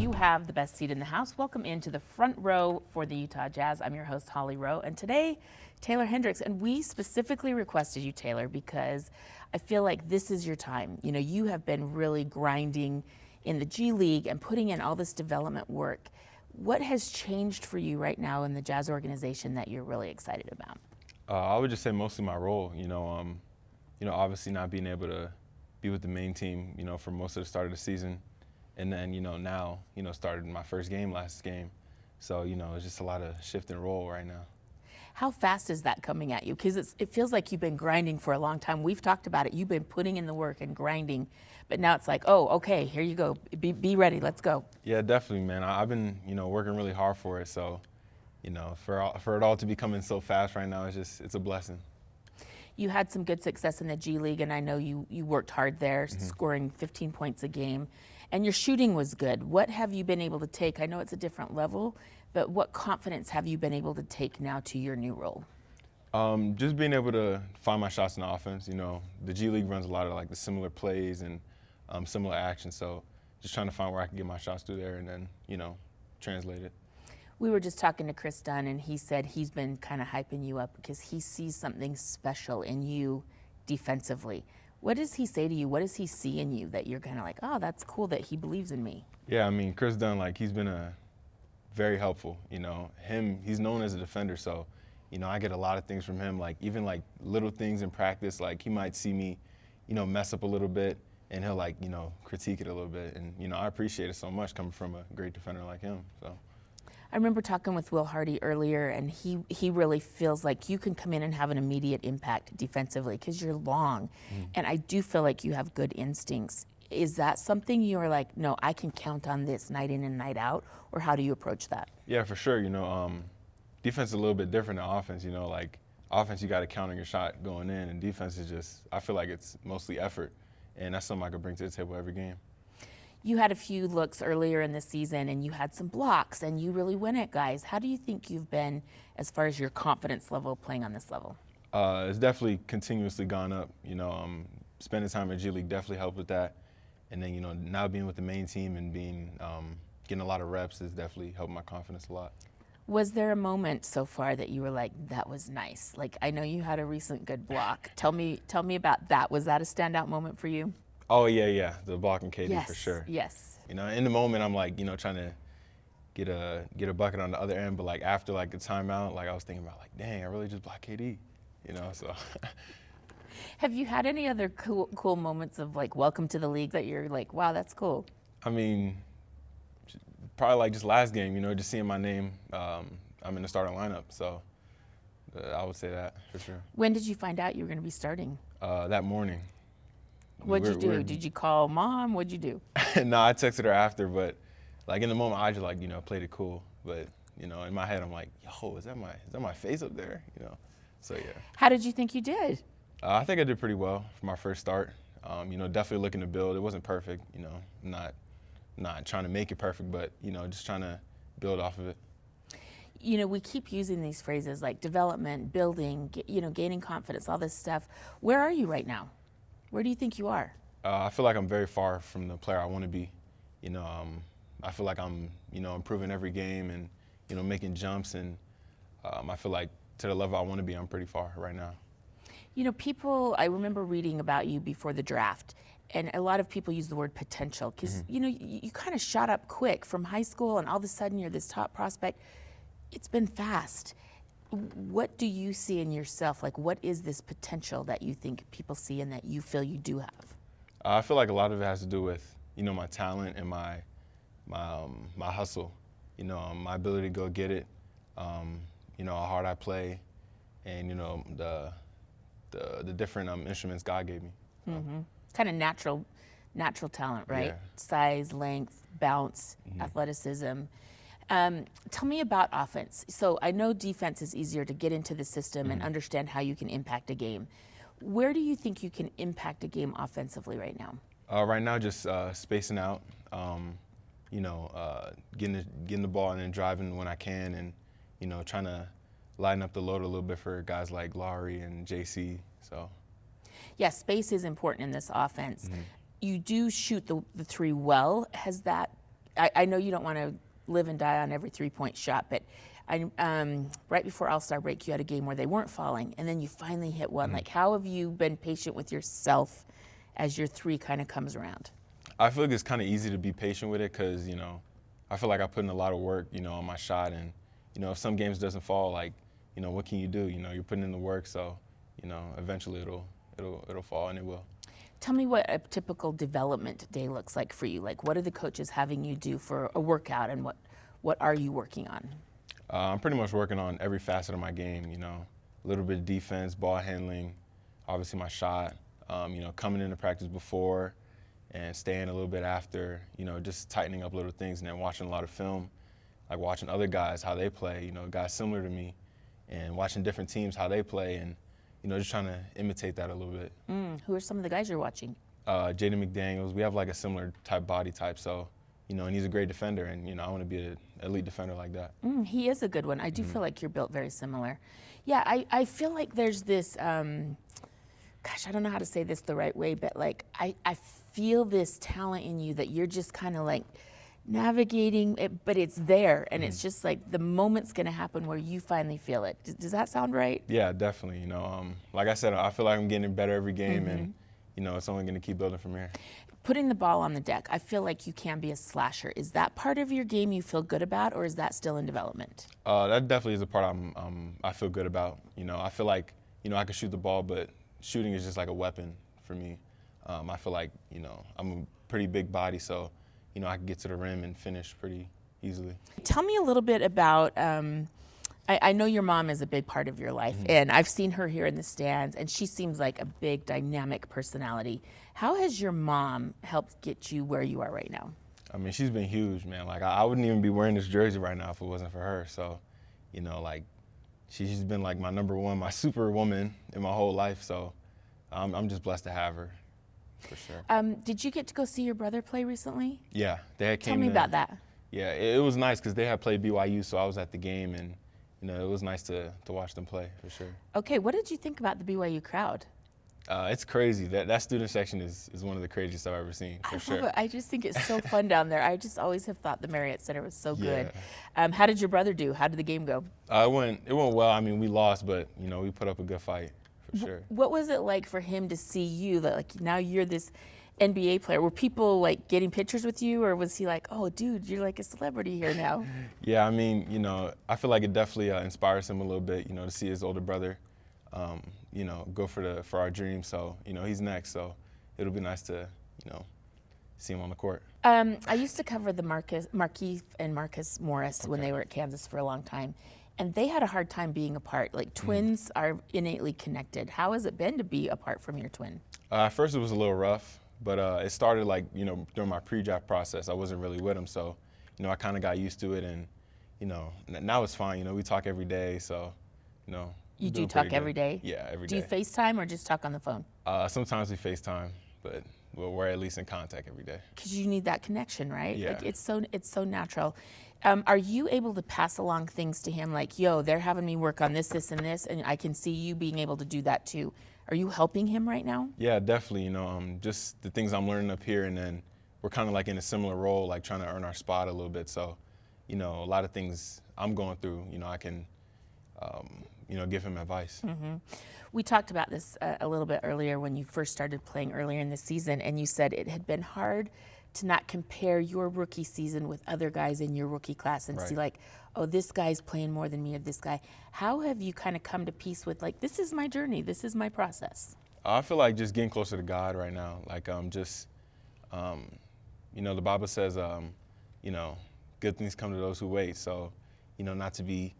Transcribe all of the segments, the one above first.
you have the best seat in the house. Welcome into the front row for the Utah Jazz. I'm your host, Holly Rowe, and today, Taylor Hendricks. And we specifically requested you, Taylor, because I feel like this is your time. You know, you have been really grinding in the G League and putting in all this development work. What has changed for you right now in the Jazz organization that you're really excited about? I would just say mostly my role. Obviously not being able to be with the main team, for most of the start of the season. And then, now, started my first game last game. So, it's just a lot of shift in role right now. How fast is that coming at you? Because it feels like you've been grinding for a long time. We've talked about it. You've been putting in the work and grinding. But now it's like, oh, okay, here you go. Be ready. Let's go. Yeah, definitely, man. I've been, working really hard for it. So, for it all to be coming so fast right now, it's a blessing. You had some good success in the G League, and I know you worked hard there, scoring 15 points a game. And your shooting was good. What have you been able to take? I know it's a different level, but what confidence have you been able to take now to your new role? Just being able to find my shots in the offense. The G League runs a lot of like the similar plays and similar actions. So just trying to find where I can get my shots through there and then, translate it. We were just talking to Chris Dunn, and he said he's been kind of hyping you up because he sees something special in you defensively. What does he say to you? What does he see in you that you're kind of like, oh, that's cool that he believes in me? Yeah, I mean, Chris Dunn, he's been very helpful. He's known as a defender, so, I get a lot of things from him, even little things in practice. He might see me, mess up a little bit, and he'll, critique it a little bit. And, I appreciate it so much coming from a great defender like him, so. I remember talking with Will Hardy earlier, and he really feels like you can come in and have an immediate impact defensively because you're long. And I do feel like you have good instincts. Is that something you're like, no, I can count on this night in and night out, or how do you approach that? Yeah, for sure. Defense is a little bit different than offense. Offense, you got to count on your shot going in, and defense is just, I feel like it's mostly effort, and that's something I could bring to the table every game. You had a few looks earlier in the season, and you had some blocks, and you really went at guys. How do you think you've been as far as your confidence level playing on this level? It's definitely continuously gone up. Spending time at G League definitely helped with that. And then, now being with the main team and getting a lot of reps has definitely helped my confidence a lot. Was there a moment so far that you were like, that was nice? I know you had a recent good block. Tell me about that. Was that a standout moment for you? Oh, yeah, the blocking KD, yes, for sure. Yes. In the moment, I'm trying to get a bucket on the other end, but after a timeout, I was thinking about dang, I really just blocked KD, so. Have you had any other cool moments of welcome to the league that you're like, wow, that's cool? I mean, probably just last game, just seeing my name, I'm in the starting lineup, so I would say that for sure. When did you find out you were going to be starting? That morning. What'd you do? Did you call mom? What'd you do? No, I texted her after, but in the moment I just played it cool. But in my head I'm like, yo, is that my face up there? So yeah. How did you think you did? I think I did pretty well for my first start. Definitely looking to build. It wasn't perfect. Not trying to make it perfect, but just trying to build off of it. We keep using these phrases like development, building, gaining confidence, all this stuff. Where are you right now? Where do you think you are? I feel like I'm very far from the player I want to be. I feel like I'm, improving every game and, making jumps. And I feel like to the level I want to be, I'm pretty far right now. I remember reading about you before the draft, and a lot of people use the word potential because, you kind of shot up quick from high school, and all of a sudden you're this top prospect. It's been fast. What do you see in yourself? What is this potential that you think people see and that you feel you do have? I feel like a lot of it has to do with, my talent and my hustle. My ability to go get it. How hard I play, and the different instruments God gave me. Kind of natural talent, right? Yeah. Size, length, bounce, athleticism. Tell me about offense. So I know defense is easier to get into the system and understand how you can impact a game. Where do you think you can impact a game offensively right now? Right now, just spacing out, getting the ball and then driving when I can, and trying to lighten up the load a little bit for guys like Lowry and JC. So. Yeah, space is important in this offense. You do shoot the three well. Has that I know you don't want to live and die on every 3-point shot, but right before All-Star break, you had a game where they weren't falling, and then you finally hit one. Like, how have you been patient with yourself as your 3 kind of comes around? I feel like it's kind of easy to be patient with it because, you know, I feel like I put in a lot of work, you know, on my shot. And, you know, if some games doesn't fall, like, you know, what can you do? You know, you're putting in the work. So, you know, eventually it'll fall, and it will. Tell me what a typical development day looks like for you. Like, what are the coaches having you do for a workout, and what are you working on? I'm pretty much working on every facet of my game, you know, a little bit of defense, ball handling, obviously my shot, you know, coming into practice before and staying a little bit after, you know, just tightening up little things, and then watching a lot of film, like watching other guys, how they play, you know, guys similar to me, and watching different teams, how they play, and, you know, just trying to imitate that a little bit. Who are some of the guys you're watching? Jaden McDaniels, we have like a similar body type, so, you know, and he's a great defender, and, you know, I want to be an elite defender like that. He is a good one. I do feel like you're built very similar. Yeah, I feel like there's this, gosh, I don't know how to say this the right way, but like I feel this talent in you that you're just kind of like navigating it, but it's there, and it's just like the moment's going to happen where you finally feel it. Does that sound right? Yeah, definitely. You know, like I said, I feel like I'm getting better every game, and, you know, it's only going to keep building from here. Putting the ball on the deck, I feel like you can be a slasher. Is that part of your game you feel good about, or is that still in development? That definitely is a part I feel good about. You know, I feel like, you know, I can shoot the ball, but shooting is just like a weapon for me. I feel like, you know, I'm a pretty big body, so, you know, I can get to the rim and finish pretty easily. Tell me a little bit about, I know your mom is a big part of your life, and I've seen her here in the stands, and she seems like a big, dynamic personality. How has your mom helped get you where you are right now? I mean, she's been huge, man. Like, I wouldn't even be wearing this jersey right now if it wasn't for her. So, you know, like, she's been like my number one, my superwoman in my whole life. So I'm just blessed to have her, for sure. Did you get to go see your brother play recently? Yeah, they had came. Tell me about that. Yeah, it was nice because they had played BYU, so I was at the game, and, you know, it was nice to watch them play, for sure. Okay, what did you think about the BYU crowd? It's crazy. That student section is one of the craziest I've ever seen, for sure. Love it. I just think it's so fun down there. I just always have thought the Marriott Center was so good. Yeah. How did your brother do? How did the game go? It went well. I mean, we lost, but, you know, we put up a good fight, for sure. What was it like for him to see you, that like now you're this NBA player? Were people like getting pictures with you, or was he like, oh, dude, you're like a celebrity here now? Yeah, I mean, you know, I feel like it definitely inspires him a little bit, you know, to see his older brother, you know, go for our dream. So, you know, he's next. So it'll be nice to, you know, see him on the court. I used to cover the Markieff and Marcus Morris when they were at Kansas for a long time, and they had a hard time being apart. Like, twins are innately connected. How has it been to be apart from your twin? At first it was a little rough, but it started like, you know, during my pre-draft process. I wasn't really with him, so, you know, I kind of got used to it, and, you know, now it's fine. You know, we talk every day, so, you know. You do talk every day? Yeah, every day. Do you FaceTime or just talk on the phone? Sometimes we FaceTime, but we're at least in contact every day. Because you need that connection, right? Yeah. Like, it's so natural. Are you able to pass along things to him like, yo, they're having me work on this, this, and this, and I can see you being able to do that too? Are you helping him right now? Yeah, definitely. You know, just the things I'm learning up here, and then we're kind of like in a similar role, like trying to earn our spot a little bit. So, you know, a lot of things I'm going through, you know, I can, you know, give him advice. We talked about this a little bit earlier when you first started playing earlier in the season, and you said it had been hard to not compare your rookie season with other guys in your rookie class and see like, oh, this guy's playing more than me, or this guy. How have you kind of come to peace with like, this is my journey, this is my process? I feel like just getting closer to God right now. Like, just, you know, the Bible says, you know, good things come to those who wait. So, you know, not to be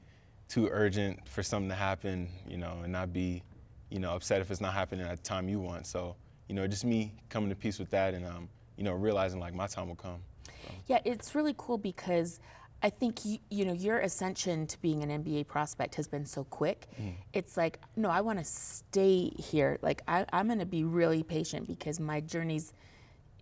too urgent for something to happen, you know, and not be, you know, upset if it's not happening at the time you want. So, you know, just me coming to peace with that, and, you know, realizing like my time will come. So. Yeah, it's really cool because I think, you know, your ascension to being an NBA prospect has been so quick. It's like, no, I want to stay here. Like, I'm going to be really patient because my journey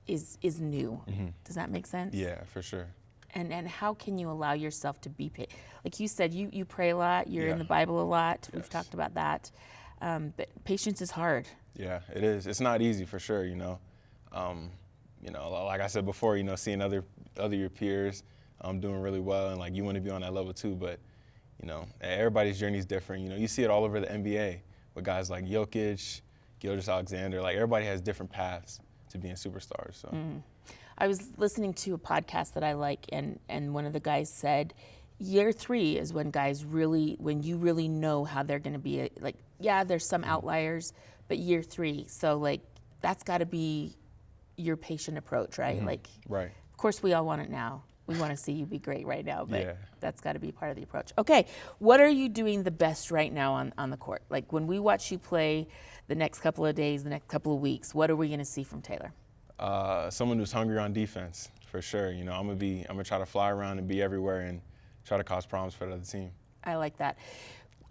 is new. Does that make sense? Yeah, for sure. And how can you allow yourself to be patient? Like you said, you pray a lot, you're in the Bible a lot. We've talked about that. But patience is hard. Yeah, it is. It's not easy, for sure, you know. You know, like I said before, you know, seeing other other your peers doing really well, and like you want to be on that level too. But you know, everybody's journey is different. You know, you see it all over the NBA with guys like Jokic, Gilgeous-Alexander. Like everybody has different paths to being superstars. So. I was listening to a podcast that I like, and one of the guys said, year 3 is when when you really know how they're going to be. Like, yeah, there's some outliers, but year 3. So like, that's got to be your patient approach, right? Like, right. Of course, we all want it now. We want to see you be great right now, but Yeah. that's got to be part of the approach. Okay, what are you doing the best right now on the court? Like when we watch you play the next couple of days, the next couple of weeks, what are we going to see from Taylor? Someone who's hungry on defense, for sure. You know, I'm gonna try to fly around and be everywhere and try to cause problems for the other team. I like that.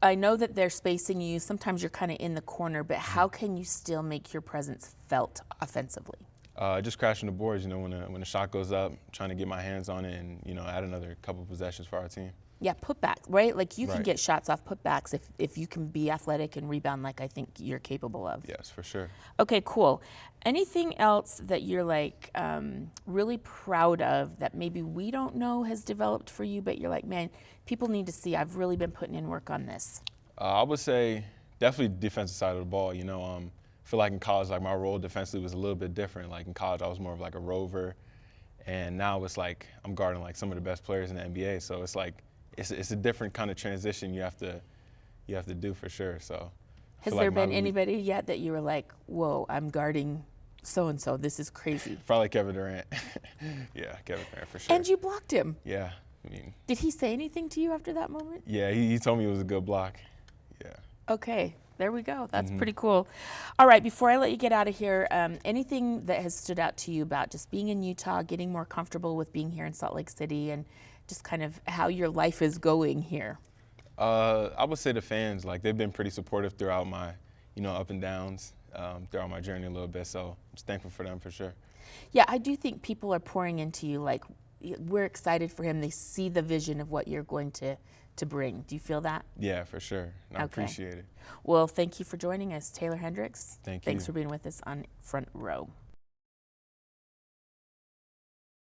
I know that they're spacing you. Sometimes you're kind of in the corner, but how can you still make your presence felt offensively? Just crashing the boards, you know, when the shot goes up, trying to get my hands on it and, you know, add another couple possessions for our team. Yeah, putback, right? Like you can Right. get shots off putbacks if you can be athletic and rebound like I think you're capable of. Yes, for sure. Okay, cool. Anything else that you're like really proud of that maybe we don't know has developed for you, but you're like, man, people need to see I've really been putting in work on this? I would say definitely defensive side of the ball. You know, I feel like in college, like my role defensively was a little bit different. Like in college, I was more of like a rover, and now it's like I'm guarding like some of the best players in the NBA. So it's like it's a different kind of transition you have to do for sure. So Has there been anybody yet that you were like, whoa, I'm guarding so-and-so, this is crazy? Probably Kevin Durant. Yeah, Kevin Durant for sure. And you blocked him. Yeah, I mean. Did he say anything to you after that moment? Yeah, he told me it was a good block. Yeah. Okay, there we go. That's pretty cool. All right, before I let you get out of here, anything that has stood out to you about just being in Utah, getting more comfortable with being here in Salt Lake City, and just kind of how your life is going here? I would say the fans, like they've been pretty supportive throughout my, you know, up and downs, throughout my journey a little bit. So I'm just thankful for them for sure. Yeah, I do think people are pouring into you. Like, we're excited for him. They see the vision of what you're going to bring. Do you feel that? Yeah, for sure. I appreciate it. Well, thank you for joining us, Taylor Hendricks. Thanks Thanks for being with us on Front Row.